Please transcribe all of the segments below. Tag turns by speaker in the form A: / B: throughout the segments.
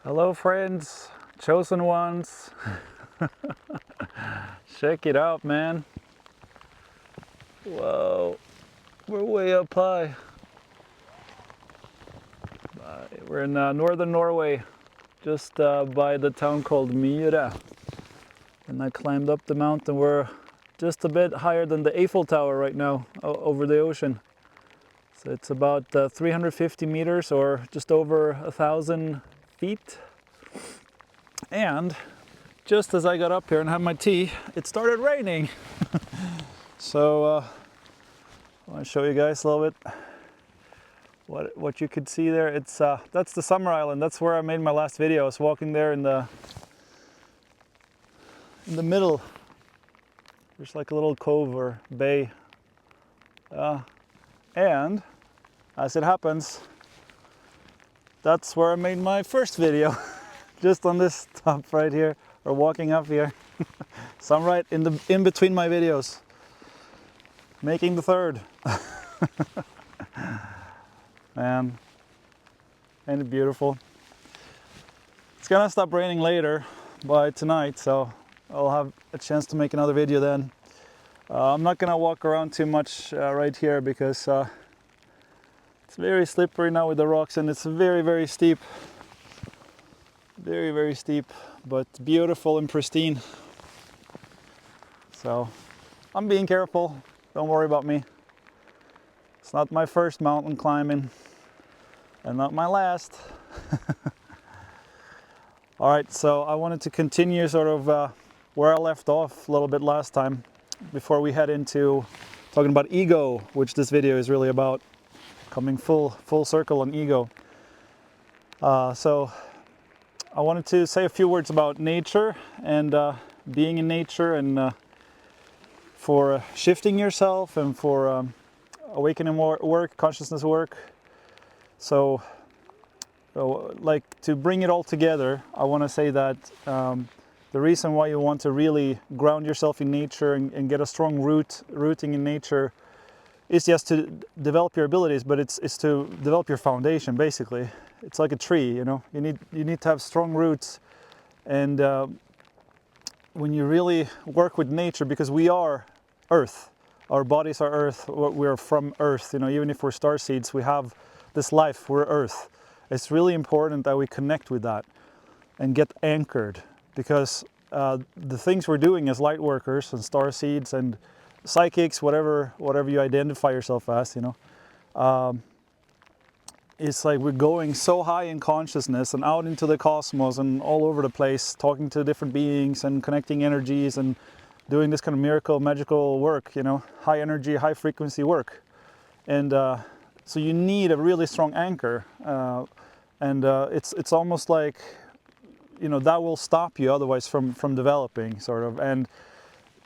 A: Hello friends, chosen ones. Check it out, man. Whoa, we're way up high. We're in northern Norway, just by the town called Myre. And I climbed up the mountain. We're just a bit higher than the Eiffel Tower right now, over the ocean. So it's about 350 meters or just over 1,000 feet. And just as I got up here and had my tea, it started raining. So I want to show you guys a little bit what you could see there. It's that's the summer island. That's where I made my last video. I was walking there in the middle. There's like a little cove or bay. And as it happens, that's where I made my first video. Just on this top right here, or walking up here. So I'm right in between my videos, making the third. Man, ain't it beautiful? It's gonna stop raining later by tonight, so I'll have a chance to make another video then. I'm not gonna walk around too much right here because it's very slippery now with the rocks, and it's very, very steep. Very, very steep, but beautiful and pristine. So I'm being careful, don't worry about me. It's not my first mountain climbing, and not my last. All right, so I wanted to continue sort of where I left off a little bit last time, before we head into talking about ego, which this video is really about, coming full circle on ego. So I wanted to say a few words about nature and being in nature, and for shifting yourself, and for awakening work, consciousness work. So like, to bring it all together, I want to say that the reason why you want to really ground yourself in nature and get a strong rooting in nature is just to develop your abilities, but it's to develop your foundation, basically. It's like a tree, you know. You need to have strong roots, and when you really work with nature, because we are Earth, our bodies are Earth, we're from Earth, you know. Even if we're star seeds, we have this life, we're Earth. It's really important that we connect with that and get anchored, because the things we're doing as light workers and star seeds and psychics, whatever you identify yourself as, you know, it's like we're going so high in consciousness and out into the cosmos and all over the place, talking to different beings and connecting energies and doing this kind of miracle, magical work, you know, high energy, high frequency work. And so you need a really strong anchor, and it's almost like, you know, that will stop you otherwise from developing, sort of. And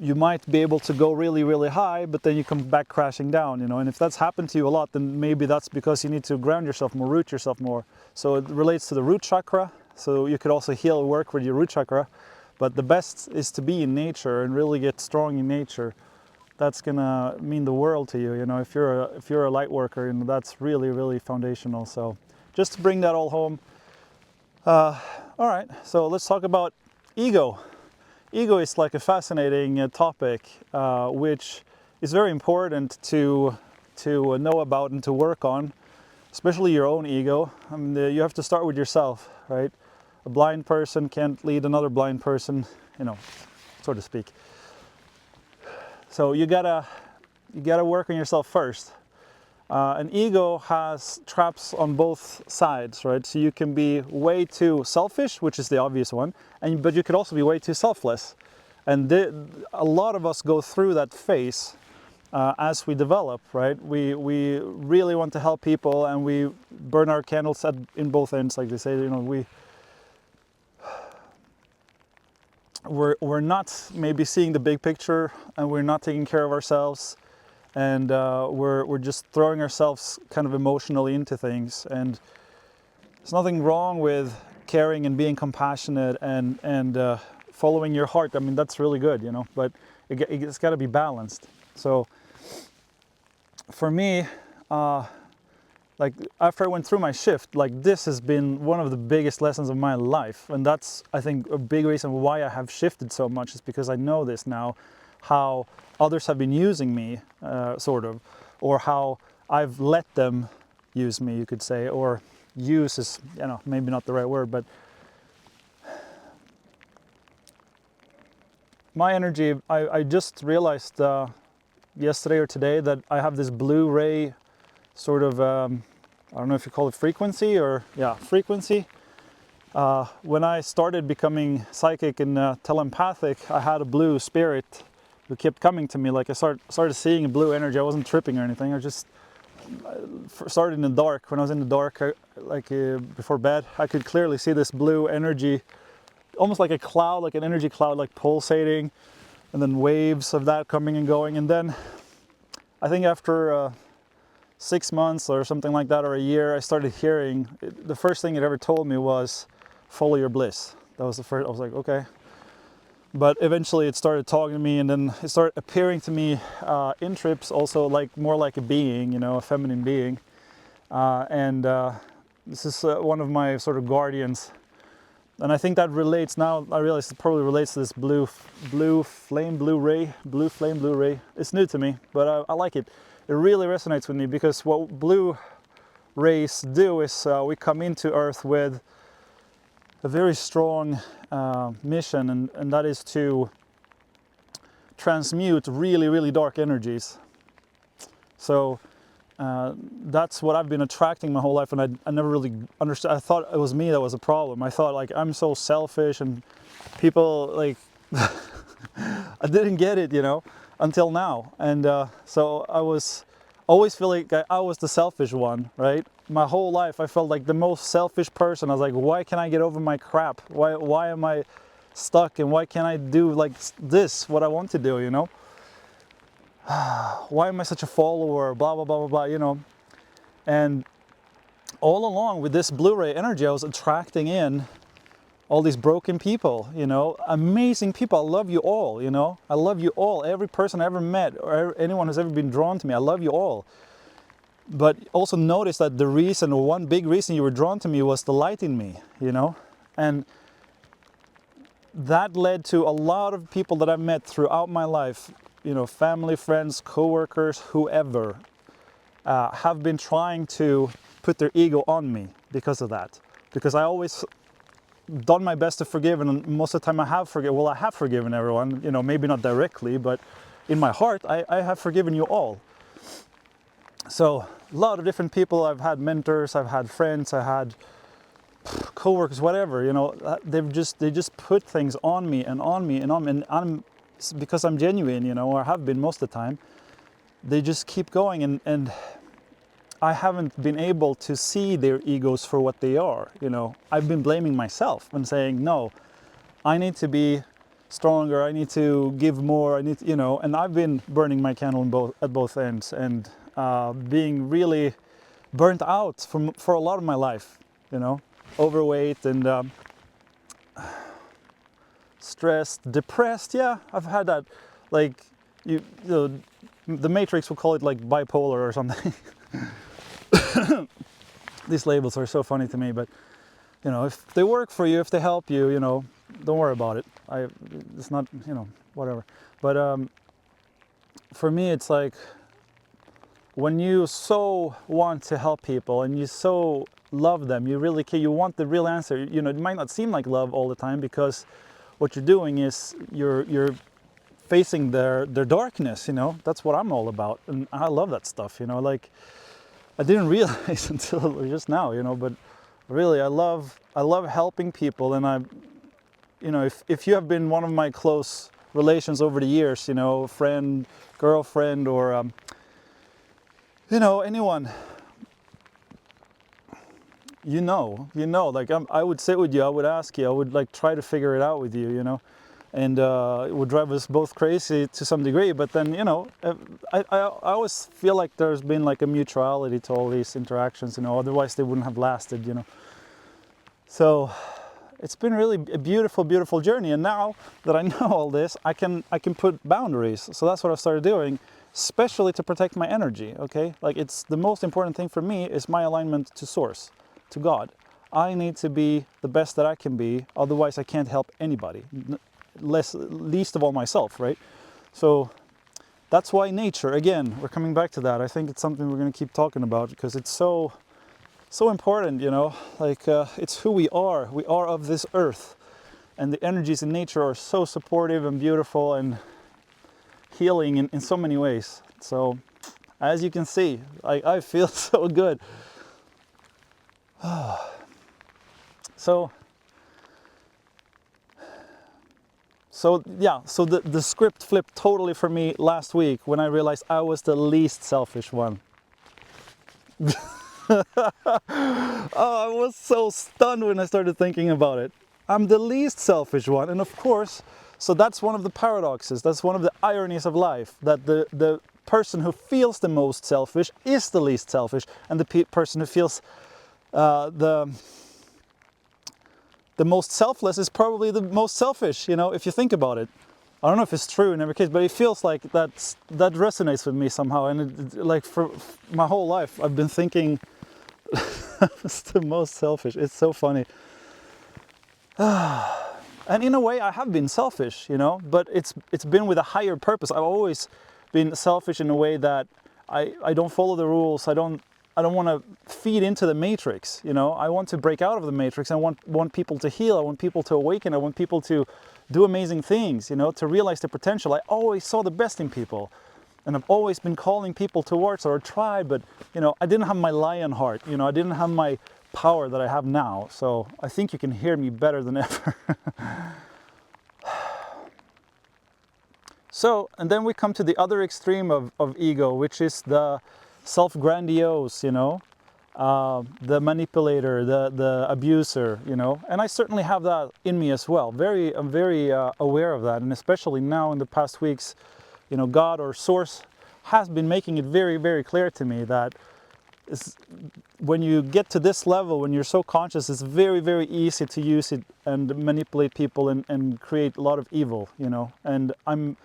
A: you might be able to go really, really high, but then you come back crashing down, you know. And if that's happened to you a lot, then maybe that's because you need to ground yourself more, root yourself more. So it relates to the root chakra. So you could also heal work with your root chakra, but the best is to be in nature and really get strong in nature. That's gonna mean the world to you, you know. If you're a light worker, and that's really, really foundational. So just to bring that all home. All right, so let's talk about ego. Ego is like a fascinating topic, which is very important to know about and to work on, especially your own ego. I mean, you have to start with yourself, right? A blind person can't lead another blind person, you know, so to speak. So you gotta work on yourself first. An ego has traps on both sides, right? So you can be way too selfish, which is the obvious one, but you could also be way too selfless. And a lot of us go through that phase as we develop, right? We really want to help people, and we burn our candles in both ends, like they say. You know, we're not maybe seeing the big picture, and we're not taking care of ourselves. And we're just throwing ourselves kind of emotionally into things. And there's nothing wrong with caring and being compassionate and following your heart. I mean, that's really good, you know, but it's got to be balanced. So for me, like like after I went through my shift, like this has been one of the biggest lessons of my life. And that's, I think, a big reason why I have shifted so much, is because I know this now, how others have been using me, sort of, or how I've let them use me, you could say, or use is, you know, maybe not the right word, but my energy, I just realized yesterday or today that I have this blue ray sort of, I don't know if you call it frequency, or yeah, frequency. When I started becoming psychic and telepathic, I had a blue spirit who kept coming to me. Like I started seeing a blue energy. I wasn't tripping or anything. I just started in the dark. When I was in the dark, before bed, I could clearly see this blue energy, almost like a cloud, like an energy cloud, like pulsating, and then waves of that coming and going. And then I think after 6 months or something like that, or a year, I started hearing, the first thing it ever told me was, follow your bliss. That was the first. I was like, okay. But eventually it started talking to me, and then it started appearing to me in trips also, like more like a being, you know, a feminine being. This is one of my sort of guardians. And I think that relates, now I realize it probably relates to this blue flame blue ray. It's new to me, but I like it. It really resonates with me, because what blue rays do is we come into Earth with a very strong mission, and that is to transmute really, really dark energies. So that's what I've been attracting my whole life, and I never really understood. I thought it was me that was a problem. I thought, like, I'm so selfish, and people, like, I didn't get it, you know, until now. And so I was always feeling like I was the selfish one, right? My whole life I felt like the most selfish person. I was like, why can't I get over my crap? Why am I stuck, and why can't I do like this, what I want to do, you know? Why am I such a follower, blah, blah, blah, blah, blah, you know? And all along with this Blu-ray energy, I was attracting in all these broken people, you know, amazing people. I love you all, you know, I love you all. Every person I ever met, or anyone who's ever been drawn to me, I love you all. But also notice that the reason, or one big reason you were drawn to me, was the light in me, you know? And that led to a lot of people that I've met throughout my life, you know, family, friends, co-workers, whoever, have been trying to put their ego on me because of that. Because I always done my best to forgive, and most of the time I have forgiven everyone, you know, maybe not directly, but in my heart, I have forgiven you all. So a lot of different people, I've had mentors, I've had friends, I had co-workers, whatever, you know, they just put things on me and on me and on me, and I'm, because I'm genuine, you know, or have been most of the time, they just keep going, and I haven't been able to see their egos for what they are, you know. I've been blaming myself and saying, no, I need to be stronger, I need to give more, I need to, you know, and I've been burning my candle at both ends, and being really burnt out for a lot of my life, you know, overweight and stressed, depressed. Yeah, I've had that. Like, you know, the Matrix will call it like bipolar or something. These labels are so funny to me, but you know, if they work for you, if they help you, you know, don't worry about it. It's not, you know, whatever. But for me, it's like, when you so want to help people and you so love them, you really care, you want the real answer. You know, it might not seem like love all the time, because what you're doing is you're facing their darkness, you know. That's what I'm all about, and I love that stuff, you know. Like, I didn't realize until just now, you know, but really I love helping people. And you know, if you have been one of my close relations over the years, you know, friend, girlfriend, or you know, anyone, you know, like I would sit with you, I would ask you, I would like try to figure it out with you, you know, and it would drive us both crazy to some degree. But then, you know, I always feel like there's been like a mutuality to all these interactions, you know, otherwise they wouldn't have lasted, you know. So it's been really a beautiful, beautiful journey. And now that I know all this, I can put boundaries. So that's what I started doing. especially to protect my energy, okay? Like, it's the most important thing for me is my alignment to source, to God. I need to be the best that I can be, otherwise I can't help anybody, least of all myself, right? So that's why nature, again, we're coming back to that. I think it's something we're going to keep talking about because it's so important, you know, like it's who we are. We are of this earth, and the energies in nature are so supportive and beautiful and healing in so many ways. So as you can see, I feel so good. So yeah, so the script flipped totally for me last week when I realized I was the least selfish one. Oh, I was so stunned when I started thinking about it. I'm the least selfish one, and of course, so that's one of the paradoxes, that's one of the ironies of life, that the person who feels the most selfish is the least selfish, and the person who feels the most selfless is probably the most selfish, you know, if you think about it. I don't know if it's true in every case, but it feels like that resonates with me somehow, and like for my whole life I've been thinking it's the most selfish. It's so funny. And in a way I have been selfish, you know, but it's been with a higher purpose. I've always been selfish in a way that I don't follow the rules. I don't want to feed into the matrix, you know. I want to break out of the matrix. I want people to heal. I want people to awaken. I want people to do amazing things, you know, to realize their potential. I always saw the best in people, and I've always been calling people towards our tribe, but, you know, I didn't have my lion heart, you know, I didn't have my power that I have now. So I think you can hear me better than ever. So, and then we come to the other extreme of ego, which is the self-grandiose, you know, the manipulator, the abuser, you know, and I certainly have that in me as well. I'm very aware of that, and especially now in the past weeks, you know, God or Source has been making it very, very clear to me that when you get to this level, when you're so conscious, it's very, very easy to use it and manipulate people and create a lot of evil, you know, and I'm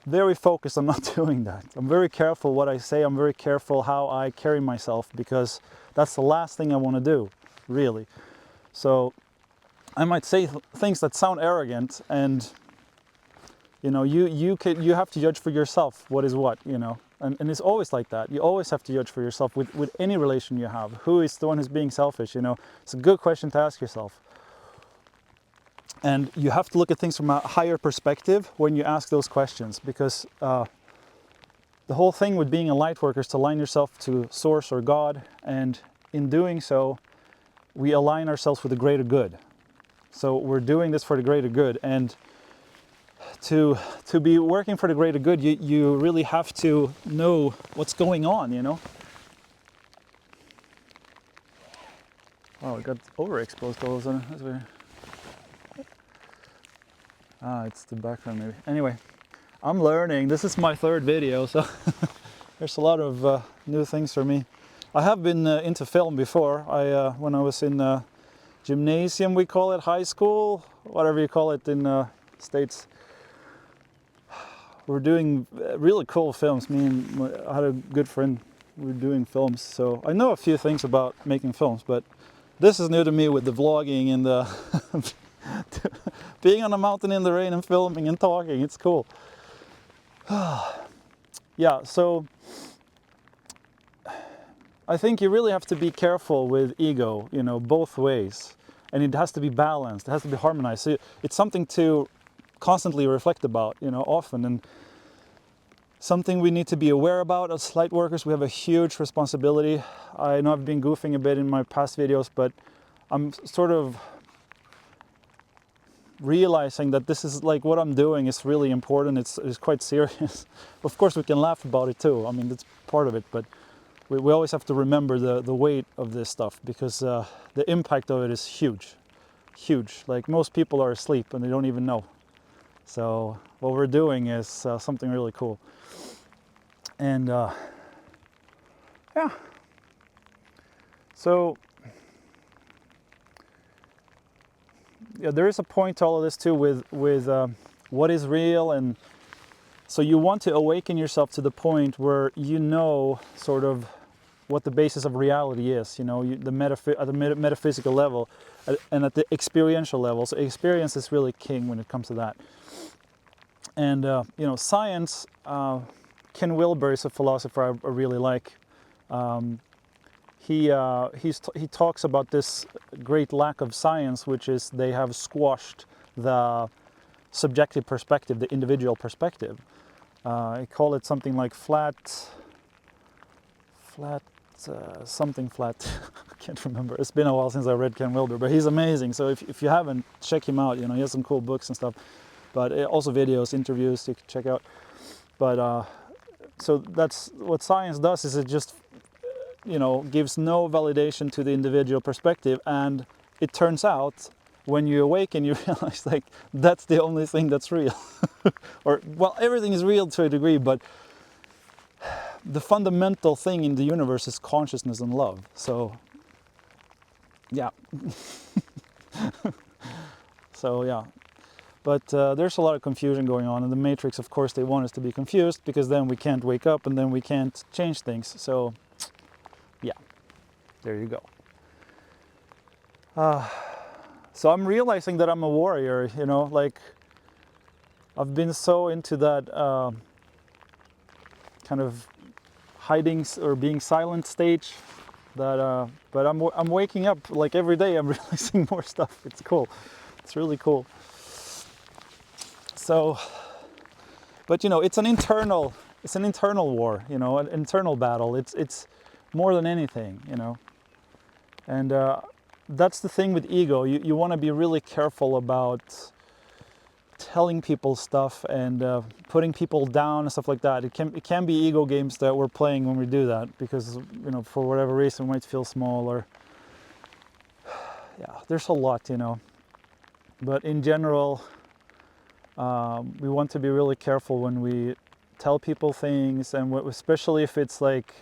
A: very focused on not doing that. I'm very careful what I say. I'm very careful how I carry myself, because that's the last thing I want to do, really. So I might say things that sound arrogant, and you know, you have to judge for yourself what is what, you know, and it's always like that. You always have to judge for yourself with any relation you have. Who is the one who's being selfish? You know, it's a good question to ask yourself. And you have to look at things from a higher perspective when you ask those questions, because the whole thing with being a light worker is to align yourself to Source or God, and in doing so, we align ourselves with the greater good. So we're doing this for the greater good, and to be working for the greater good, you really have to know what's going on, you know. Oh, it got overexposed all of a sudden. That's weird. Ah, it's the background maybe. Anyway, I'm learning. This is my third video, so there's a lot of new things for me. I have been into film before. When I was in gymnasium, we call it, high school, whatever you call it in States. We're doing really cool films. I had a good friend. We were doing films, so I know a few things about making films, but this is new to me with the vlogging and the being on a mountain in the rain and filming and talking. It's cool. Yeah, so I think you really have to be careful with ego, you know, both ways. And it has to be balanced, it has to be harmonized. So it's something to constantly reflect about, you know, often. And something we need to be aware about as light workers. We have a huge responsibility. I know I've been goofing a bit in my past videos, but I'm sort of realizing that this is like what I'm doing is really important. It's quite serious. Of course, we can laugh about it too. I mean, that's part of it, but we always have to remember the weight of this stuff, because the impact of it is huge, huge. Like, most people are asleep and they don't even know. So what we're doing is something really cool. And yeah, so yeah, there is a point to all of this too with what is real, and So you want to awaken yourself to the point where you know sort of what the basis of reality is, you know, at the metaphysical level and at the experiential level. So experience is really king when it comes to that. And, you know, science, Ken Wilber is a philosopher I really like. He talks about this great lack of science, which is they have squashed the subjective perspective, the individual perspective. I call it something like something flat. I can't remember. It's been a while since I read Ken Wilber, but he's amazing. So if you haven't, check him out. You know, he has some cool books and stuff, but also videos, interviews you can check out. But so that's what science does, is it just, you know, gives no validation to the individual perspective, and it turns out when you awaken, you realize like that's the only thing that's real. Or, well, everything is real to a degree, but the fundamental thing in the universe is consciousness and love. So, yeah. So, yeah. But there's a lot of confusion going on. In the Matrix, of course, they want us to be confused, because then we can't wake up and then we can't change things. So, yeah, there you go. So I'm realizing that I'm a warrior, you know, like I've been so into that kind of hiding or being silent stage that, but I'm waking up like every day. I'm realizing more stuff. It's cool. It's really cool. So, but you know, it's an internal war, you know, an internal battle. It's more than anything, you know, and that's the thing with ego. You want to be really careful about telling people stuff and putting people down and stuff like that. It can be ego games that we're playing when we do that, because, you know, for whatever reason we might feel small, or yeah, there's a lot, you know. But in general, we want to be really careful when we tell people things, and especially if it's like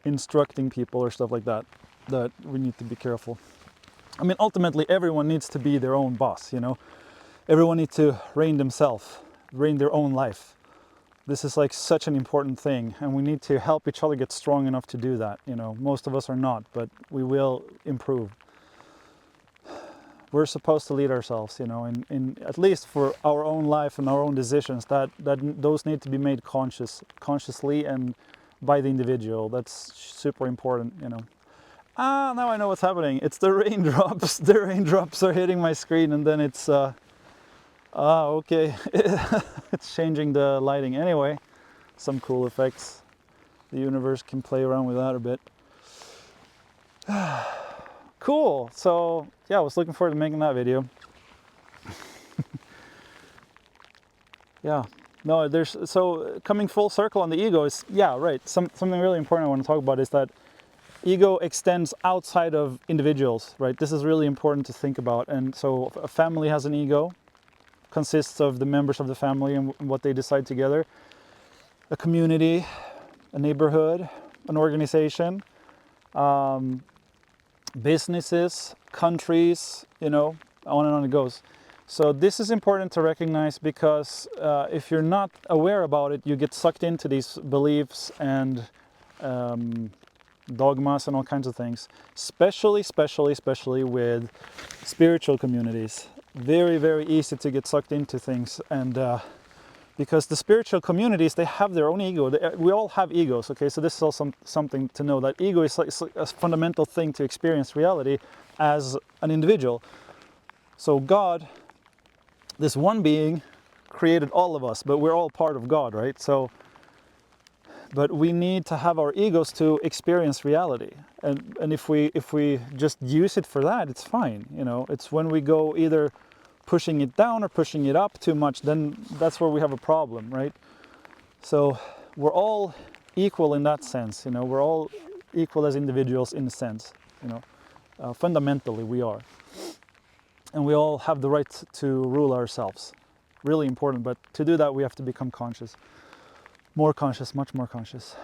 A: instructing people or stuff like that, that we need to be careful. I mean, ultimately everyone needs to be their own boss, you know. Everyone needs to reign themselves, reign their own life. This is like such an important thing, and we need to help each other get strong enough to do that, you know. Most of us are not, but we will improve. We're supposed to lead ourselves, you know, in at least for our own life and our own decisions, that those need to be made consciously and by the individual. That's super important, you know. Now I know what's happening. It's the raindrops. The raindrops are hitting my screen, and then it's okay. It's changing the lighting. Anyway, some cool effects. The universe can play around with that a bit. Cool. So yeah, I was looking forward to making that video. Yeah. No, so coming full circle on the ego is, yeah, right. Something really important I want to talk about is that ego extends outside of individuals, right? This is really important to think about. And so a family has an ego, consists of the members of the family and what they decide together. A community, a neighborhood, an organization, businesses, countries, you know, on and on it goes. So this is important to recognize, because if you're not aware about it, you get sucked into these beliefs and dogmas and all kinds of things, especially with spiritual communities. Very, very easy to get sucked into things, and because the spiritual communities, they have their own ego. We all have egos, okay? So this is also something to know, that ego is like a fundamental thing to experience reality as an individual. So God, this one being, created all of us, but we're all part of God, right? So, but we need to have our egos to experience reality, and if we just use it for that, it's fine, you know. It's when we go either pushing it down or pushing it up too much, then that's where we have a problem, right? So we're all equal in that sense, you know. We're all equal as individuals in a sense, you know. Fundamentally we are, and we all have the right to rule ourselves. Really important, but to do that we have to become conscious. More conscious, much more conscious.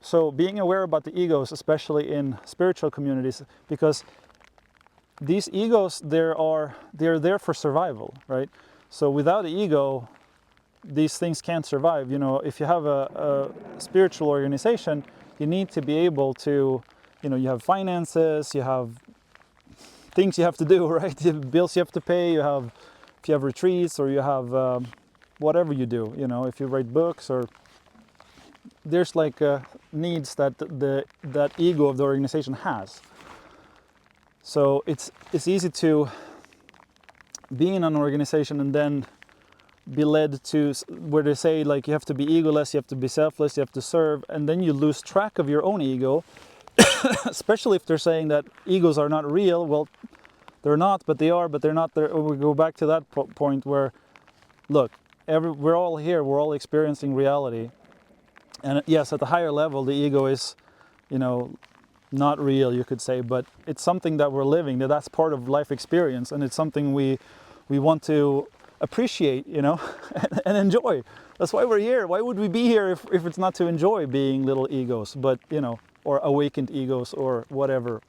A: So being aware about the egos, especially in spiritual communities, because these egos, they're there for survival, right? So without the ego, these things can't survive. You know, if you have a spiritual organization, you need to be able to, you know, you have finances, you have things you have to do, right? You have bills you have to pay, you have, if you have retreats, or you have whatever you do, you know, if you write books, or there's like needs that that ego of the organization has. So it's easy to be in an organization and then be led to where they say, like, you have to be egoless, you have to be selfless, you have to serve, and then you lose track of your own ego. Especially if they're saying that egos are not real. Well, they're not, but they are, but they're not. We go back to that point where, look, we're all here, we're all experiencing reality. And yes, at the higher level, the ego is, you know, not real, you could say, but it's something that we're living, that's part of life experience, and it's something we want to appreciate, you know, and enjoy. That's why we're here. Why would we be here if it's not to enjoy being little egos, but, you know, or awakened egos, or whatever.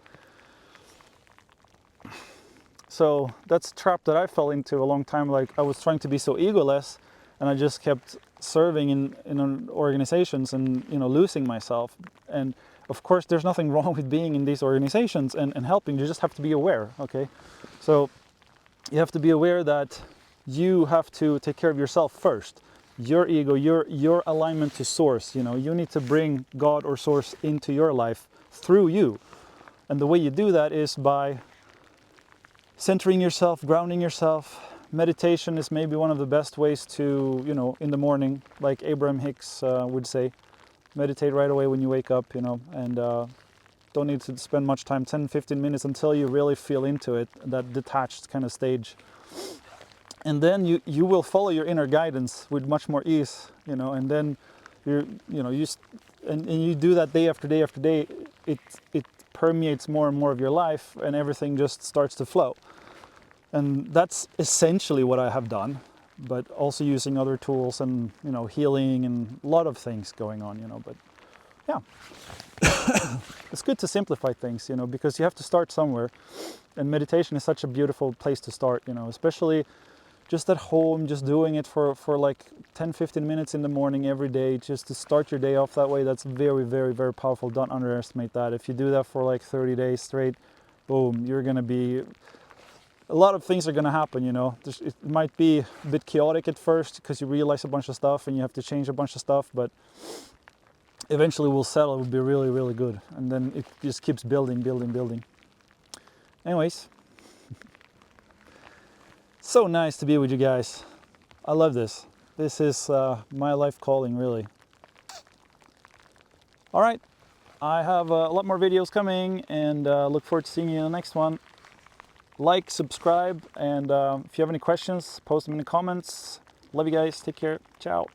A: So that's a trap that I fell into a long time. Like, I was trying to be so egoless, and I just kept serving in organizations and, you know, losing myself. And of course, there's nothing wrong with being in these organizations and helping. You just have to be aware, okay? So you have to be aware that you have to take care of yourself first. Your ego, your alignment to source, you know, you need to bring God or source into your life through you. And the way you do that is by centering yourself, grounding yourself. Meditation is maybe one of the best ways to, you know, in the morning, like Abraham Hicks would say, meditate right away when you wake up, you know, and don't need to spend much time, 10-15 minutes, until you really feel into it, that detached kind of stage. And then you will follow your inner guidance with much more ease, you know, and then you do that day after day after day. It permeates more and more of your life, and everything just starts to flow. And that's essentially what I have done, but also using other tools and, you know, healing and a lot of things going on, you know. But yeah, it's good to simplify things, you know, because you have to start somewhere, and meditation is such a beautiful place to start, you know, especially just at home, just doing it for like 10-15 minutes in the morning every day, just to start your day off that way. That's very, very, very powerful. Don't underestimate that. If you do that for like 30 days straight, boom, you're going to be, a lot of things are going to happen, you know. It might be a bit chaotic at first because you realize a bunch of stuff and you have to change a bunch of stuff, but eventually we'll settle. It will be really, really good. And then it just keeps building, building, building. Anyways, so nice to be with you guys. I love this. This is my life calling, really. All right, I have a lot more videos coming, and look forward to seeing you in the next one. Like, subscribe, and if you have any questions, post them in the comments. Love you guys. Take care. Ciao.